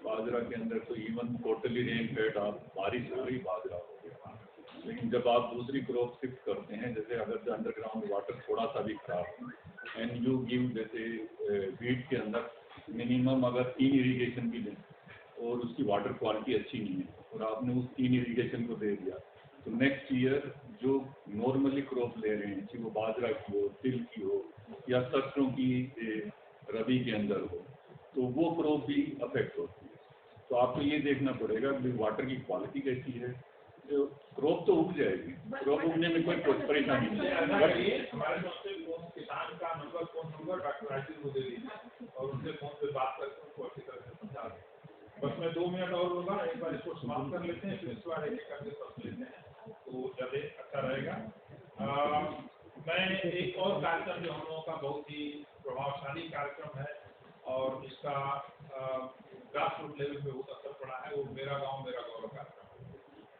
बाजरा के अंदर तो इवन टोटली रेन फेड आप बारिश हो रही बाजरा हो गया, लेकिन जब आप दूसरी क्रॉप शिफ्ट करते हैं, जैसे अगर अंडरग्राउंड वाटर थोड़ा सा भी खराब एंड यू गिव, जैसे वीट के अंदर मिनिमम अगर 3 इरीगेशन भी दें और उसकी वाटर क्वालिटी अच्छी नहीं है और आपने उस 3 इरीगेशन को दे दिया, तो नेक्स्ट ईयर जो नॉर्मली क्रॉप ले रहे हैं, चाहे वो बाजरा की हो, तिल की हो या सरसों की रबी के अंदर हो, तो वो क्रॉप भी अफेक्ट होती है। तो आपको ये देखना पड़ेगा कि वाटर की क्वालिटी कैसी है। तो क्रॉप तो उग जाएगी, क्रॉप उगने में कोई परेशानी नहीं है।
हमारे किसान का फोन नंबर डॉक्टर राजीव को दे दीजिए और उनसे फोन पे बात करके उनको अच्छी तरह से समझा दें। बस मैं 2 मिनट और लूँगा, एक बार इसको समाप्त कर लेते हैं, फिर इस बार एक करके समझ लेते हैं तो ज़्यादा अच्छा रहेगा। मैं एक और कार्यक्रम जो हम लोगों का बहुत ही प्रभावशाली कार्यक्रम है और इसका ग्रास रूट लेवल पे बहुत असर पड़ा है, वो मेरा गांव मेरा गौरव कार्यक्रम।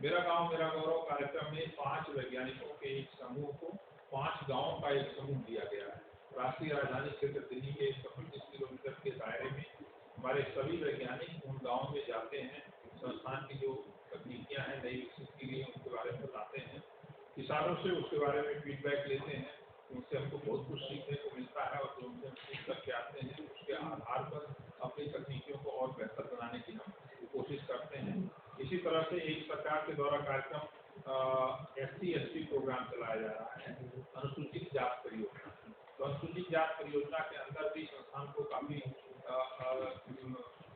मेरा गांव मेरा गौरव कार्यक्रम में 5 वैज्ञानिकों के एक समूह को 5 गाँव का एक समूह दिया गया है। राष्ट्रीय राजधानी क्षेत्र दिल्ली के 125 किलोमीटर के दायरे में हमारे सभी वैज्ञानिक उन गाँव में जाते हैं, संस्थान की जो तकनीकियाँ हैं नई विकसित की गई उनके बारे में बताते हैं, किसानों से उसके बारे में फीडबैक लेते हैं, उनसे हमको बहुत कुछ सीखने को मिलता है और जो उनसे सीख करके आते हैं उसके आधार पर अपनी तकनीकियों को और बेहतर बनाने की हम कोशिश करते हैं। इसी तरह से एक सरकार के द्वारा कार्यक्रम SC/ST प्रोग्राम चलाया जा रहा है, अनुसूचित जात परियोजना। तो अनुसूचित जात परियोजना के अंदर भी संस्थान को काफ़ी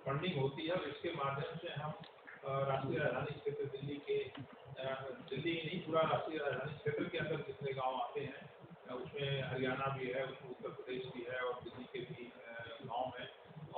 फंडिंग होती है और इसके माध्यम से हम राष्ट्रीय राजधानी क्षेत्र दिल्ली के दिल्ली नहीं पूरा राष्ट्रीय राजधानी क्षेत्र के अंदर जितने गांव आते हैं उसमें हरियाणा भी है, उसमें उत्तर प्रदेश भी है और दिल्ली के भी गांव हैं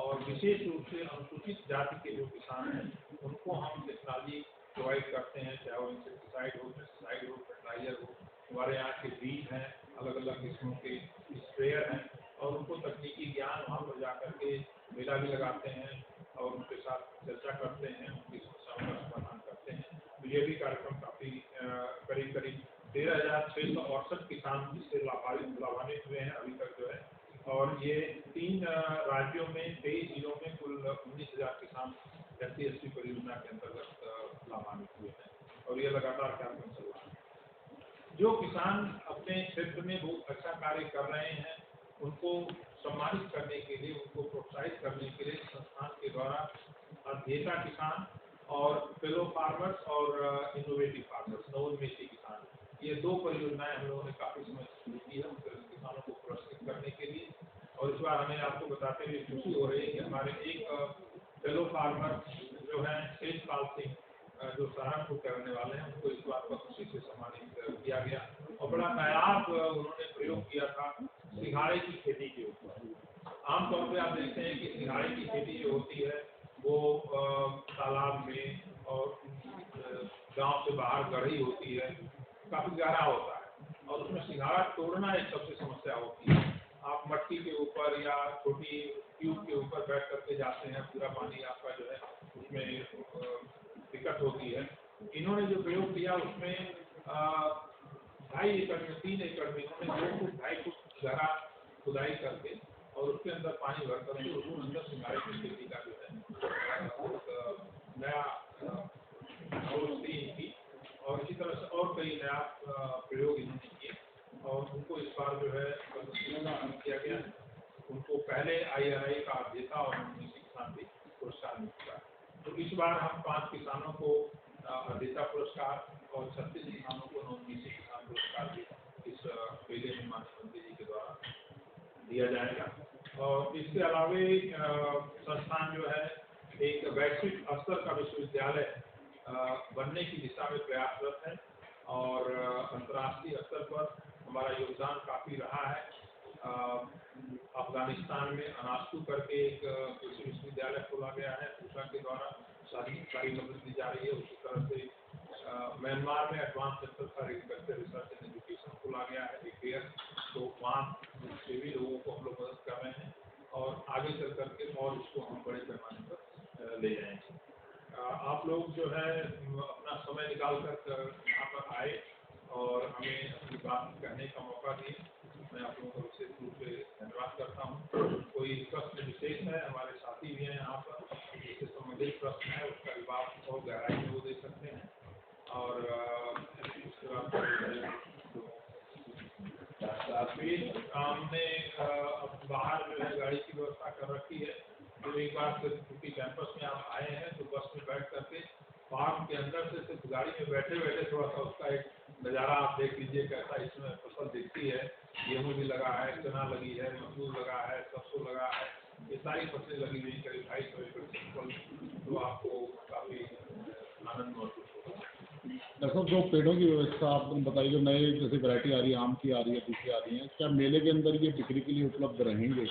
और विशेष रूप से अनुसूचित जाति के जो किसान हैं उनको हम टेक्नोलॉजी प्रोवाइड करते हैं, चाहे वो इंसेक्टिसाइड हो, पेस्टिसाइड हो, फर्टिलाइजर हो। हमारे यहाँ के बीज हैं, अलग अलग किस्मों के स्प्रेयर हैं, और उनको तकनीकी ज्ञान वहाँ पर जा करके मेला भी लगाते हैं और उनके साथ चर्चा करते हैं, उनकी समस्याओं का समाधान करते हैं। तो ये भी कार्यक्रम काफ़ी करीब 13,668 किसान इससे लाभान्वित हुए हैं अभी तक जो है। और ये 3 राज्यों में 23 जिलों में कुल 19,000 किसान SC परियोजना के अंतर्गत लाभान्वित हुए हैं, और ये लगातार कार्यक्रम चल रहा है। जो किसान अपने क्षेत्र में बहुत अच्छा कार्य कर रहे हैं उनको सम्मानित करने के लिए, उनको प्रोत्साहित करने के लिए संस्थान के द्वारा अध्येता किसान और फेलो फार्मर्स और इनोवेटिव फार्मर्स, नवोन्मेषी किसान, ये 2 परियोजनाएं हम लोगों ने काफी समय से शुरू की है किसानों को पुरस्कृत करने के लिए। और इस बार हमें आपको बताते हुए खुशी हो रही है कि हमारे एक फेलो फार्मर जो है शेषपाल सिंह, जो सहारनपुर के रहने वाले हैं, उनको इस बार खुशी से सम्मानित किया गया। और बड़ा नायाब उन्होंने प्रयोग किया था सिंघाड़े की खेती के ऊपर। आमतौर पर आप देखते हैं कि सिंघाड़े की खेती जो होती है वो तालाब में और गांव से बाहर गढ़ी होती है, काफी गहरा होता है, और उसमें सिंघाड़ा तोड़ना एक सबसे समस्या होती है। आप मट्टी के ऊपर या छोटी ट्यूब के ऊपर बैठ करके जाते हैं, पूरा पानी आपका जो है उसमें दिक्कत होती है। इन्होंने जो प्रयोग किया उसमें 2.5 एकड़ में 3 एकड़ में इन्होंने 2 फुट 2.5 फुट गहरा खुदाई करके और उसके अंदर पानी भर करके उसके अंदर सिंघाड़े की खेती का जो है नया प्रवृत्ति इनकी, और इसी तरह से और कई नया प्रयोग इन्होंने किए, और उनको इस बार जो है किया गया। उनको पहले IRI का अध्येता और नवोन्मेषी किसान भी पुरस्कार मिल चुका है। तो इस बार हम 5 किसानों को अध्येता पुरस्कार और 36 किसानों को नवोन्मेषी किसान पुरस्कार भी इस मेले में माननीय मंत्री जी के द्वारा दिया जाएगा। और इसके अलावे संस्थान जो है एक वैश्विक स्तर का विश्वविद्यालय बनने की दिशा में प्रयासरत है, और अंतर्राष्ट्रीय स्तर पर हमारा योगदान काफी रहा है। अफगानिस्तान में अनास्तु करके एक कृषि विश्वविद्यालय खोला गया है, पूसा के द्वारा सारी मदद दी जा रही है। उसी तरह से म्यांमार में advance centre for agriculture research and education खोला गया है APER, तो वहाँ से भी लोगों को हम लोग मदद कर रहे हैं, और आगे चल करके और इसको हम बड़े पैमाने पर ले जाएंगे। आप लोग जो है अपना समय निकाल कर यहाँ पर आए और हमें अपनी बात कहने का मौका दिए, मैं आप लोगों का विशेष रूप से धन्यवाद करता हूँ। कोई प्रश्न विशेष है, हमारे साथी भी हैं यहाँ पर, जिससे संबंधित प्रश्न है उसका जवाब और गहराई में वो दे सकते हैं। और उसके बाद हमने बाहर जो है गाड़ी की व्यवस्था कर रखी है, तो एक बार क्योंकि कैंपस में आप आए हैं तो बस में बैठ करके फार्म के अंदर से सिर्फ गाड़ी में बैठे बैठे थोड़ा सा उसका एक नज़ारा आप देख लीजिए, कैसा इसमें फसल दिखती है। गेहूँ भी लगा है, चना लगी है, मसूर लगा है, सरसों लगा है, ये सारी फसलें लगी हुई करीब 250 एकड़, तो आपको काफ़ी आनंद महसूस होगा।
डॉक्टर साहब, जो पेड़ों की व्यवस्था आपने बताई, जो नए जैसे वैरायटी आ रही है, आम की आ रही है, दूसरी आ रही है, क्या मेले के अंदर ये बिक्री के लिए उपलब्ध रहेंगे?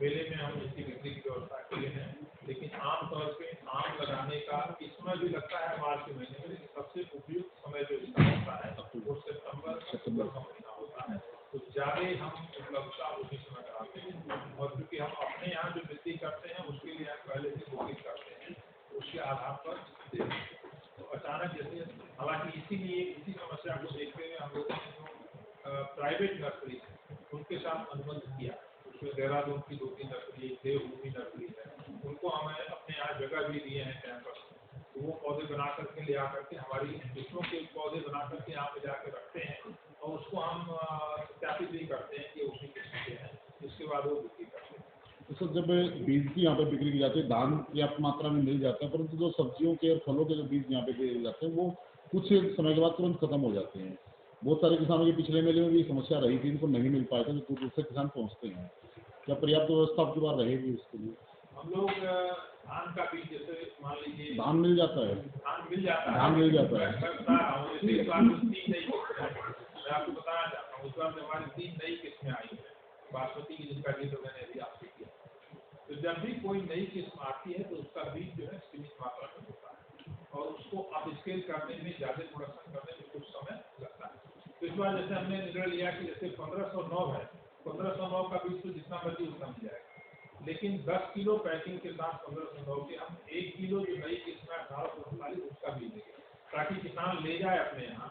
मेले में हम इसकी बिक्री की व्यवस्था किए हैं, लेकिन आमतौर पे आम लगाने का इस समय भी लगता है मार्च के महीने में, लेकिन सबसे उपयुक्त समय जो इसका होता है वो सितंबर का महीना होता है। तो ज़्यादा हम उपलब्धता उसी समय कराते हैं, और क्योंकि हम अपने यहाँ जो बिक्री करते हैं उसके लिए हम पहले से बुकिंग करते हैं, उसके आधार पर देते हैं। तो अचानक जैसे, हालांकि इसीलिए इसी समस्या को देखते हुए हम लोगों ने जो प्राइवेट नर्सरी उनके साथ अनुबंध किया, उसमें देहरादून की 2-3 नर्सरी, देवभूमि नर्सरी है, उनको हमें अपने यहाँ जगह भी दिए हैं कैंपस, तो वो पौधे बना करके ले आ करके हमारी किस्मों के पौधे बना करके यहाँ पे जाके रखते हैं, और उसको हम सत्यापित भी करते हैं कि उसी किस्म के हैं, इसके बाद वो बिक्री करते हैं।
तो सर, जब बीज की यहाँ पे बिक्री की जाती है, धान पर्याप्त मात्रा में मिल जाता है, परंतु जो सब्जियों के और फलों के जो बीज यहाँ पे दिए जाते हैं वो कुछ समय के बाद तुरंत खत्म हो जाते हैं। बहुत सारे किसानों के पिछले मेले में भी समस्या रही थी, इनको नहीं मिल पाया था, तो दूसरे किसान पहुँचते हैं। क्या पर्याप्त व्यवस्था आपके पास रहेगी उसके लिए?
हम लोग धान का बीज जैसे मान लीजिए,
धान मिल जाता है,
धान मिल जाता है,
धान मिल जाता है।
मैं आपको बताना चाहता हूँ, इस बार हमारी 3 नई किस्में आई हैं बासमती की, जिनका जिक्र मैंने अभी आपसे किया। तो जब भी कोई नई किस्म आती है तो उसका बीज जो है सीमित मात्रा में होता है और उसको अब स्केल करने में, ज़्यादा प्रोडक्शन करने में कुछ समय लगता है। तो इस बार जैसे हमने निर्णय लिया कि जैसे 1509 है, 1509 का बीज तो जितना मर्जी उतना मिल जाएगा, लेकिन 10 किलो पैकिंग के साथ 1509 के हम 1 किलो जो नई किस्म है 1848 उसका बीज देंगे, ताकि किसान ले जाए अपने यहाँ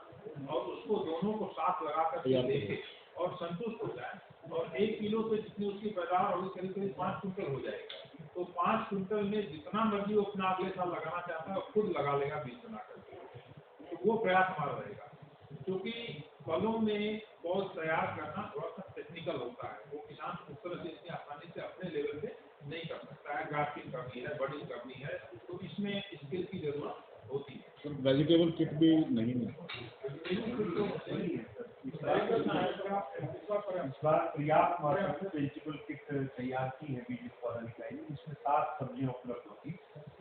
और उसको दोनों को साथ लगा कर देखे और संतुष्ट हो जाए। और 1 किलो से जितनी उसकी पैदावार होगी करीब करीब 5 कुंटल हो जाएगा। तो 5 कुंटल में जितना मर्जी वो अपना अगले साल लगाना चाहता है खुद लगा लेगा बीज बना करके। तो वो प्रयास हमारा रहेगा, क्योंकि फलों में पौध तैयार करना थोड़ा सा टेक्निकल होता है, वो किसान उस तरह से इतनी आसानी से अपने लेवल पे नहीं कर सकता है। ग्राफ्टिंग करनी है, बडिंग करनी है, तो इसमें स्किल की जरूरत होती है।
वेजिटेबल किट भी नहीं है
इस बार पर्याप्त मात्रा में वेजिटेबल किट तैयार की है बीज उत्पादन इकाई, इसमें 7 सब्जियां उपलब्ध होगी।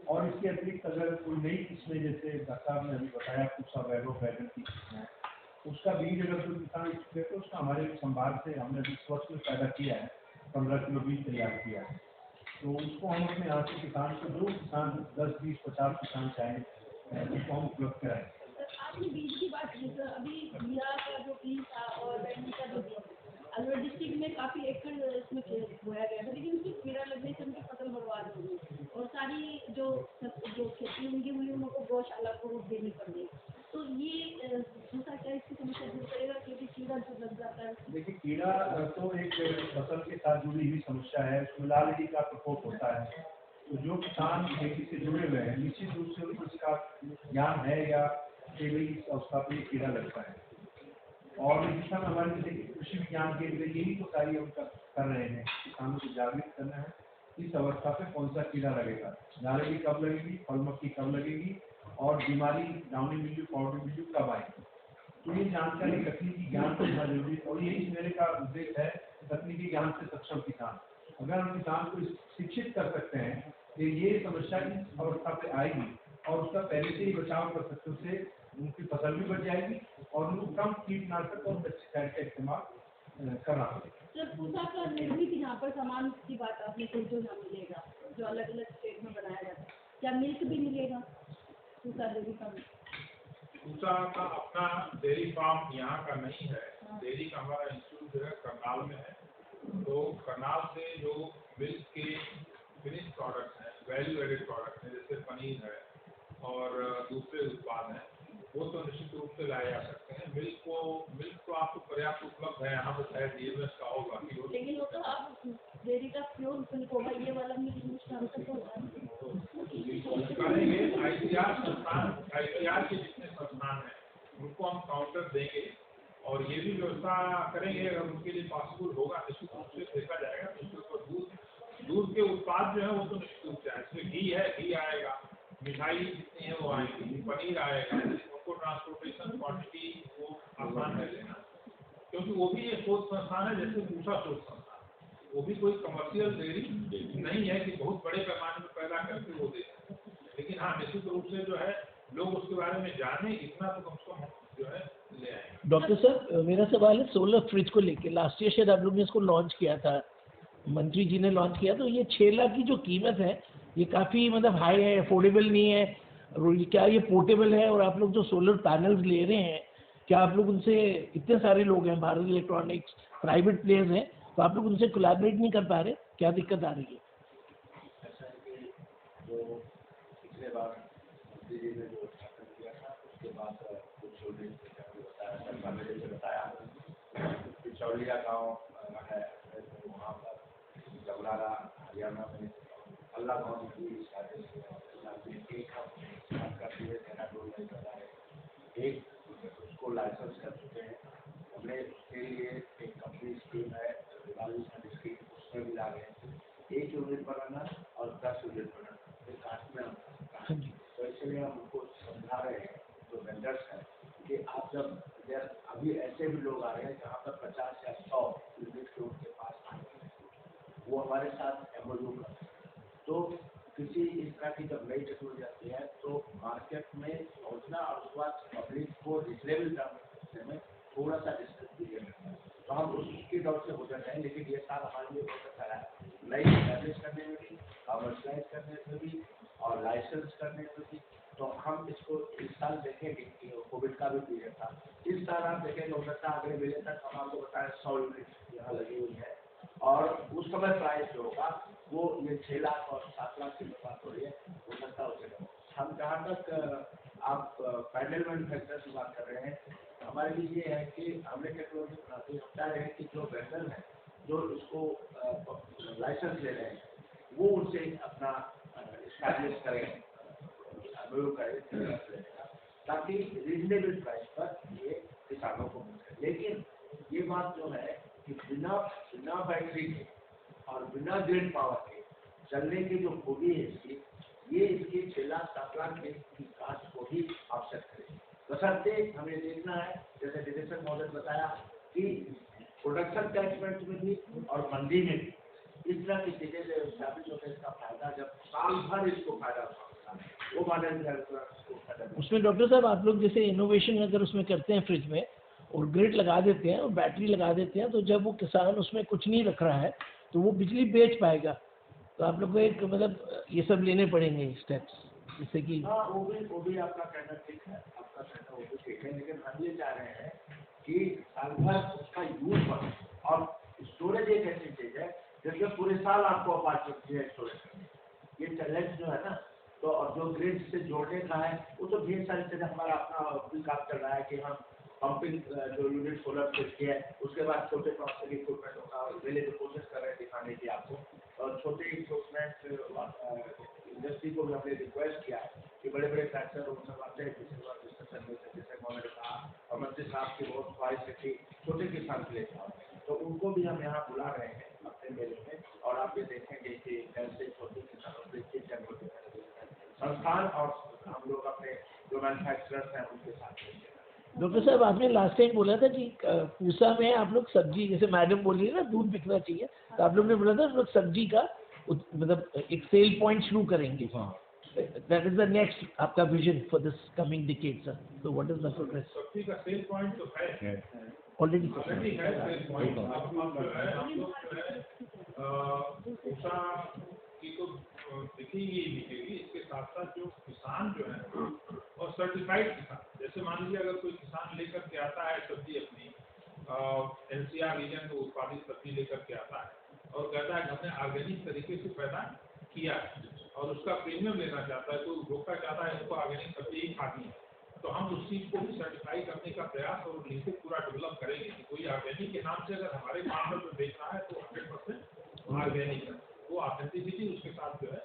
और इसके अतिरिक्त अगर कोई नई किस्में, जैसे डॉक्टर साहब ने अभी बताया पूछा वैभव बैगन की किस्म है, उसका बीज अगर कोई किसान इच्छुक है तो उसका हमारे संभाग से हमने अभी इस वर्ष में पैदा किया है, 15 किलो बीज तैयार किया है। तो उसको हम अपने यहाँ से किसान को, जो किसान 10, 20, 50 किसान चाहें उसको हम उपलब्ध कराएं।
आपने बीज की बात की, तो अभी घिया का जो बीज था और बैंगन का जो बीज, अलवर डिस्ट्रिक्ट में काफ़ी एकड़ इसमें बोया गया था, लेकिन उसमें कीड़ा लगने से उनकी फसल बर्बाद हो गई और सारी जो खेती उनकी हुई उनको गौशाला को देनी पड़ गई। तो ये दूसरा क्या इसकी समस्या दूर करेगा, क्योंकि कीड़ा जो लग जाता है?
देखिए, कीड़ा तो एक फसल के साथ जुड़ी हुई समस्या है, उसमें लाल ईडी का प्रकोप होता है। तो जो किसान खेती से जुड़े हुए हैं, निश्चित रूप से उनको इसका ज्ञान है या इस अवस्था पर कीड़ा लगता है। और इस दिशा में हमारे कृषि विज्ञान केंद्र यही तो कार्य हम कर रहे हैं, किसानों को जागरूक करना है इस अवस्था पे कौन सा कीड़ा लगेगा, नारंगी कब लगेगी, फल मक्खी कब लगेगी और बीमारी डाउनी मिल्यू, पाउडर मिल्यू कब आएगी। तो ये जानकारी तकनीकी ज्ञान को होना जरूरी है और यही मेरे का उद्देश्य है, तकनीकी ज्ञान से सक्षम किसान। अगर हम किसान को शिक्षित कर सकते हैं कि ये समस्या इस अवस्था पे आएगी और उसका पहले से ही बचाव कर सकते, उससे उनकी फसल भी बच जाएगी और उनको कम कीटनाशक और पेस्टिसाइड का इस्तेमाल करना पड़ेगा।
सर, पूसा का निर्मित यहाँ पर सामान की बात आपने कोई जो ना मिलेगा, जो अलग अलग स्टेट में बनाया जाता है, क्या मिल्क भी मिलेगा पूसा डेयरी फार्म?
पूसा का अपना डेयरी फार्म यहाँ का नहीं है, डेयरी का हमारा इंस्टीट्यूट जो है करनाल में है। तो करनाल से जो मिल्क के फिनिश प्रोडक्ट्स हैं, वैल्यू एडेड प्रोडक्ट्स हैं, जैसे पनीर है और दूसरे उत्पाद हैं, वो तो निश्चित रूप से लाए जा सकते हैं। मिल्क तो आपको पर्याप्त उपलब्ध है यहाँ पर, शायद DMS का होगा,
लेकिन वो तो आप डेयरी का प्योर मिल्क होगा, ये वाला मिल्क नुकसान तो होगा
करेंगे। ICR के जितने संस्थान हैं उनको हम काउंटर देंगे और ये भी व्यवस्था करेंगे, अगर उनके लिए पॉसिबल होगा निश्चित रूप से देखा जाएगा। उसके ऊपर दूध के उत्पाद जो है वो तो निश्चित रूप से आए, इसमें घी है, घी आएगा, मिठाई जितनी है वो आएगी, पनीर आएगा, उनको ट्रांसपोर्टेशन क्वांटिटी वो आसान है लेना, क्योंकि वो भी एक शोध संस्थान है जैसे दूसरा शोध संस्थान, वो भी कोई कमर्शियल डेयरी नहीं है कि बहुत बड़े पैमाने में पैदा करके वो दे, लेकिन हाँ निश्चित रूप से जो है लोग उसके बारे में जाने, इतना तो कम से कम जो है ले आएंगे।
डॉक्टर सर, मेरा सवाल है सोलर फ्रिज को लेके। लास्ट ईयर शायद आप लोग ने इसको लॉन्च किया था, मंत्री जी ने लॉन्च किया, तो ये 6 लाख की जो कीमत है ये काफ़ी मतलब हाई है, अफोर्डेबल नहीं है। क्या ये पोर्टेबल है? और आप लोग जो सोलर पैनल्स ले रहे हैं, क्या आप लोग उनसे, इतने सारे लोग हैं, भारत इलेक्ट्रॉनिक्स, प्राइवेट प्लेयर्स हैं, तो आप लोग उनसे कोलैबोरेट नहीं कर पा रहे? क्या दिक्कत आ रही है?
ऐसा है कि जो पिछले बार मोदी जी ने जो उद्घाटन किया था उसके बाद कुछ बताया, सरकार ने जैसे बताया पिछौलिया गाँव है, तो वहाँ पर जबलारा हरियाणा में अल्लाह गाँव की एक उसको लाइसेंस कर चुके हैं। हमने उसके लिए एक कंपनी स्कीम है, उसमें भी ला गए 1 यूनिट बनाना और 10 यूनिट बनाना, ये कास्ट में हम, तो इसलिए हम उनको समझा रहे हैं जो वेंडर्स हैं कि आप जब अभी ऐसे भी लोग आ रहे हैं जहाँ पर 50 या 100 यूनिट के उनके पास आए, वो हमारे साथ MOU करते हैं। तो किसी इस तरह की जब नई टेक्नोलॉजी आती है तो मार्केट में पहुँचना और उसके बाद पब्लिक को रिजनेबल दाम में थोड़ा सा डिस्टेंस दिया जाता है, तो हम उसकी दौर से गुजर रहे हैं। लेकिन ये साल हमारे लिए बहुत अच्छा रहा है, नई एस्टैब्लिश करने में भी
कमर्शलाइज करने में भी और लाइसेंस करने में भी। तो हम इसको इस साल देखेंगे कि कोविड का भी पीरियड था, इस साल आप देखेंगे हो सकता है अगले महीने तक हम आपको बताएं 100 यूनिट यहाँ लगी हुई है, और उस समय प्राइस जो होगा वो ये 6 लाख और 7 लाख की बात हो रही है, हो सकता है उसे कम। हम जहाँ तक आप पैनल मैन्युफैक्चरर की बात कर रहे हैं, हमारे लिए ये है कि हमने टेक्नोलॉजी बनाते हम चाह रहे हैं कि जो वेंडर हैं जो इसको लाइसेंस ले रहे हैं वो उनसे अपना स्टैब्लिश करें, ताकि रीजनेबल प्राइस पर ये किसानों को मिल सके। लेकिन ये बात जो है कि बिना बैटरी के और बिना ग्रिड पावर के चलने की जो खूबी है इसकी, ये इसकी 6 लाख 7 लाख की कास्ट को ही आवश्यक करेगी। बशर्ते हमें देखना है, जैसे डिरेक्टर महोदय बताया कि प्रोडक्शन कैचमेंट में भी और मंडी में भी इस तरह की चीजें स्टैब्लिश होकर इसका फायदा जब साल भर इसको फायदा होता है वो मॉडल।
उसमें डॉक्टर साहब आप लोग जैसे इनोवेशन अगर उसमें करते हैं फ्रिज में और ग्रिड लगा देते हैं और बैटरी लगा देते हैं, तो जब वो किसान उसमें कुछ नहीं रख रहा है तो वो बिजली बेच पाएगा। तो आप लोग को एक मतलब ये सब लेने पड़ेंगे स्टेप्स, जिससे कि
हाँ वो भी आपका कहना ठीक है, आपका कहना वो भी ठीक है, लेकिन हम ये चाह रहे हैं कि साल भर उसका यूज बढ़े। और स्टोरेज एक ऐसी चीज है जिसमें पूरे साल आपको अपॉर्चुनिटी है स्टोरेज करने। ये चैलेंज जो है ना, तो और जो ग्रिड से जोड़ने का है वो तो ढेर सारी चीजें हमारा अपना भी काम चल रहा है कि हम पंपिंग जो यूनिट सोलर से किया है, उसके बाद छोटे प्रोसेसिंग इक्विपमेंट होगा पहले जो कोशिश कर रहे हैं दिखाने की आपको, और छोटे इक्विपमेंट इंडस्ट्री को भी हमने रिक्वेस्ट किया है कि बड़े बड़े फैक्टर उन सब आते हैं डिस्कशन में, जैसे उन्होंने कहा और मंत्री साहब की बहुत ख्वाहिश है कि छोटे किसान के लिए था, तो उनको भी हम यहाँ बुला रहे हैं अपने मेले में, और आप ये देखेंगे कि ऐसे छोटे किसानों के संस्थान और हम लोग अपने जो मैन्युफैक्चरर्स हैं उनके साथ।
डॉक्टर साहब आपने लास्ट टाइम बोला था कि पूसा में आप लोग सब्जी, जैसे मैडम बोल रही है ना दूध बिकना चाहिए, तो आप लोग ने बोला था लोग सब्जी का मतलब एक सेल पॉइंट शुरू करेंगे। दैट इज द नेक्स्ट आपका vision for this coming decade sir. तो व्हाट इज द प्रोग्रेस?
सब्जी का सेल पॉइंट तो है
ऑलरेडी
है सेल पॉइंट। अब जो है हम लोग जो है पूसा की तो दिखेगी ही दिखेगी, इसके साथ साथ जो किसान जो है और सर्टिफाइड किसान, जैसे मान लीजिए अगर कोई किसान लेकर के आता है सब्जी अपनी एनसीआर रीजन को उत्पादित सब्जी लेकर के आता है और कहता है कि हमने ऑर्गेनिक तरीके से पैदा किया है और उसका प्रीमियम लेना चाहता है, तो उपभोक्ता चाहता है उसको ऑर्गेनिक सब्जी ही खानी है, तो हम उस चीज़ को भी सर्टिफाई करने का प्रयास और लिंकेज पूरा डेवलप करेंगे कि कोई ऑर्गेनिक के नाम से अगर हमारे मार्केट में बेचना है तो 100% ऑर्गेनिक है, वो ऑथेंटिसिटी उसके साथ जो है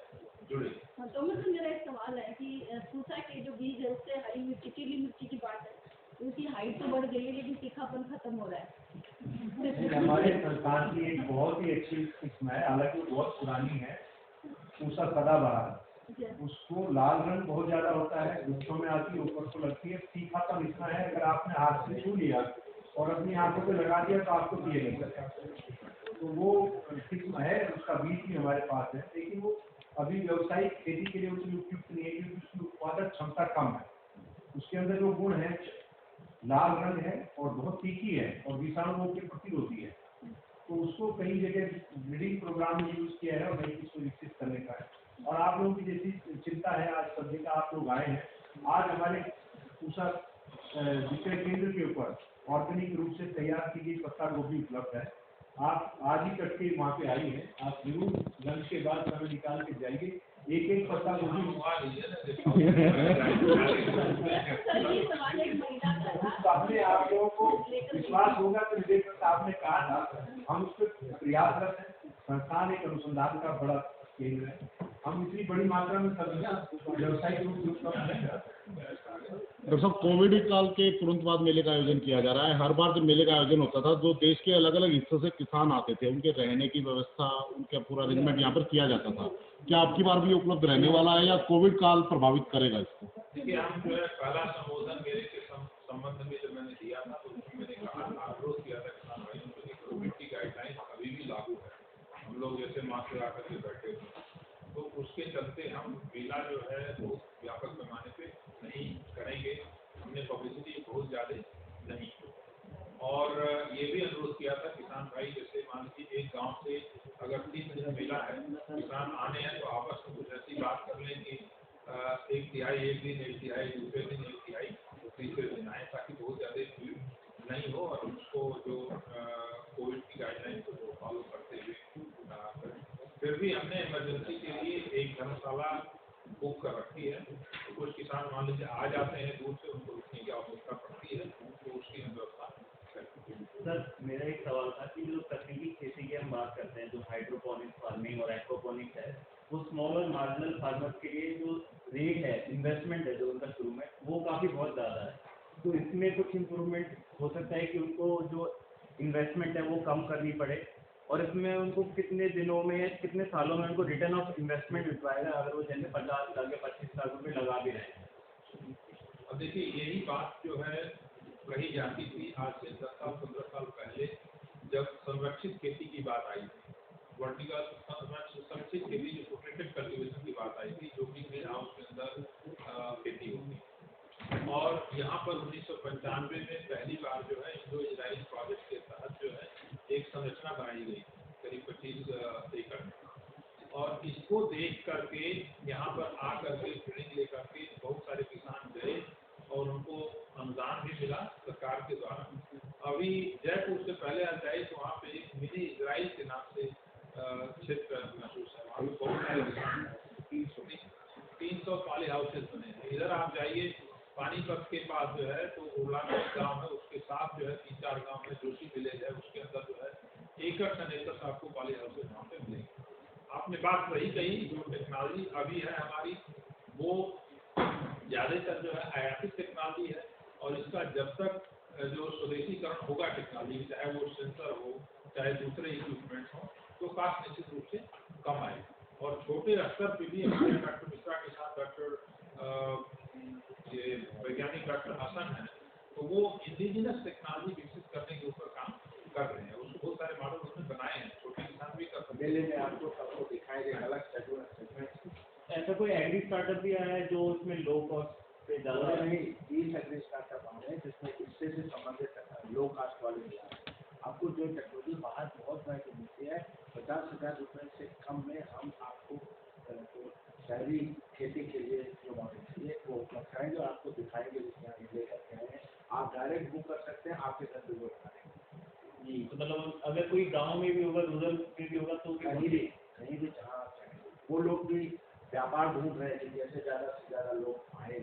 जुड़े।
तो मतलब मेरा एक सवाल है कि पूसा के जो बीज है उससे हरी मिर्ची पीली मिर्ची की बात है, उसकी हाइट तो बढ़ गई है लेकिन तीखापन खत्म हो रहा है।
हमारे संस्थान की एक बहुत ही अच्छी किस्म है, हालांकि वो बहुत पुरानी है, पूसा सदाबहार। उसको लाल रंग बहुत ज्यादा होता है, गुच्छों में आती है, ऊपर को लगती है, तीखापन इतना है अगर आपने हाथ से छू लिया और अपनी आंखों पे लगा दिया तो आपको पिए नहीं सकता। तो वो किस्म है, उसका बीज भी हमारे पास है, लेकिन वो अभी व्यावसायिक खेती के लिए उतनी उपयुक्त नहीं है क्योंकि उसकी उत्पादक क्षमता कम है। उसके अंदर जो गुण है लाल रंग है और बहुत तीखी है और विषाणुओं के प्रतिरोधी है, तो उसको कई जगह ब्रीडिंग प्रोग्राम में यूज किया है और नई इसको विकसित करने का है। और आप लोगों की जैसी चिंता है, आज सब्जी का आप लोग आए हैं, आज हमारे पूसा विक्रय केंद्र के ऊपर ऑर्गेनिक रूप से तैयार की गई पत्ता गोभी उपलब्ध है। आप आज ही कट के वहाँ पे आई हैं, आप जरूर लंच के बाद समय निकाल के जाइए, एक एक पत्ता गोभी अपने आप लोगों को विश्वास होगा तो विजय आपने कहा था, हम उस पर प्रयासरत हैं। संस्थान एक अनुसंधान का बड़ा केंद्र है, हम इतनी बड़ी मात्रा में सब्जियां व्यवसायिक रूप से उपलब्ध नहीं कराते।
डॉक्टर साहब कोविड काल के तुरंत बाद मेले का आयोजन किया जा रहा है। हर बार जब मेले का आयोजन होता था जो देश के अलग अलग हिस्सों से किसान आते थे, उनके रहने की व्यवस्था, उनका पूरा अरेंजमेंट यहाँ पर किया जाता था, क्या आपकी बार भी उपलब्ध रहने वाला है या कोविड काल प्रभावित करेगा इसको?
देखिए हम जो है पहला संबोधन मेले के संबंध में जब मैंने दिया था तो उसमें मैंने कहा अनुरोध किया था किसान भाइयों को कि कोविड की गाइडलाइंस अभी भी लागू है, हम लोग जैसे मास्क लगा करके बैठे हुए, तो उसके चलते हम मेला जो है वो व्यापक पैमाने पे नहीं करेंगे, हमने पब्लिसिटी बहुत ज़्यादा नहीं की। और ये भी अनुरोध किया था किसान भाई, जैसे मान लीजिए एक गांव से अगर 3 दिन मिला है, किसान आने हैं तो आपस में कुछ ऐसी बात कर लें कि 1/3 एक दिन, 1/3 दूसरे दिन, 1/3 तीसरे दिन आए, ताकि बहुत ज़्यादा भीड़ नहीं हो और उसको जो कोविड की गाइडलाइन को वो फॉलो करते हुए करें। फिर भी हमने इमरजेंसी के लिए एक धर्मशाला बुक कर रखी है। तो कुछ किसान मान लीजिए आ जाते हैं दूर से, उनको रुकने की आवश्यकता पड़ती है, तो उसकी हम व्यवस्था करें।
सर मेरा एक सवाल था कि जो तकनीकी खेती की हम बात करते हैं, जो हाइड्रोपोनिक्स फार्मिंग और एक्वापोनिक्स है, वो स्मॉल और मार्जिनल फार्मर्स के लिए जो रेट है, इन्वेस्टमेंट है जो उनका शुरू में, वो काफ़ी बहुत ज़्यादा है। तो इसमें कुछ इम्प्रूवमेंट हो सकता है कि उनको जो इन्वेस्टमेंट है वो कम करनी पड़े, और इसमें उनको कितने दिनों में या कितने सालों में उनको रिटर्न ऑफ इन्वेस्टमेंट मिल पाएगा अगर वो जैसे 50 लाख या 25 लाख रुपये लगा भी रहे हैं।
अब देखिए यही बात जो है कही जाती थी आज से 10 साल 15 साल पहले, जब संरक्षित खेती की बात आई थी, वर्टिकल संरक्षित खेती जो प्रोटेक्टेड कल्टीवेशन की बात आई थी, जो कि ग्रीन हाउस के अंदर खेती होती। और यहाँ पर 1995 में पहली बार जो है इंडो इजराइल प्रोजेक्ट के तहत जो है एक संरचना बनाई गई करीब 25 एकड़, और इसको देख करके यहाँ पर आ करके ट्रेनिंग लेकर के बहुत सारे किसान गए और उनको अनुदान भी मिला सरकार के द्वारा। अभी जयपुर से पहले आ जाए तो वहाँ पे एक मिनी इजराइल के नाम से क्षेत्र महसूस है, वहाँ पे बहुत सारे किसान 300 पॉली हाउसेज बने हैं। इधर आप जाइए पानीपत के पास जो है तो उर्लागंज गाँव है, उसके साथ जो है 3-4 गाँव में जोशी विलेज है, उसके अंदर जो है एकड़ से आपको पॉली हाउसेज वहाँ पे मिलेंगे। आपने बात सही कही, जो टेक्नोलॉजी अभी है हमारी वो ज़्यादातर जो है आयातित टेक्नोलॉजी है, और इसका जब तक जो स्वदेशीकरण होगा टेक्नोलॉजी, चाहे वो सेंसर हो चाहे दूसरे इक्विपमेंट हो, तो कास्ट निश्चित रूप से कम आएगी। और छोटे स्तर पर भी हमारे डॉक्टर मिश्रा के साथ डॉक्टर ये वैज्ञानिक डॉक्टर हसन है, तो वो इंडिजिनस टेक्नोलॉजी विकसित करने के ऊपर काम कर रहे हैं। उसको बहुत सारे मॉडल उन्होंने बनाए हैं, छोटे किसान भी कर सकते
मेले में आपको दिखाई दे अलग सेगमेंट।
ऐसा कोई एग्री स्टार्टअप भी आया है जो उसमें लो कॉस्ट पे ज़्यादा
नहीं, 30 एग्री स्टार्टअप आए हैं जिसमें इससे से संबंधित लो कास्ट वाले भी आए हैं। आपको जो टेक्नोलॉजी बाहर बहुत महंगी मिलती है, 50,000 रुपये से कम में हम आपको शहरी खेती के लिए जो मॉडल चाहिए वो उपलब्ध कराएंगे और आपको दिखाएंगे, लेकर के आए हैं। आप डायरेक्ट बुक कर सकते हैं, आपके घर पे वो बनाएंगे
जी। तो मतलब अगर कोई गांव में भी होगा, रूरल में भी होगा, तो
कहीं भी जहाँ वो लोग भी व्यापार ढूंढ रहे हैं कि जैसे ज़्यादा से ज़्यादा लोग आए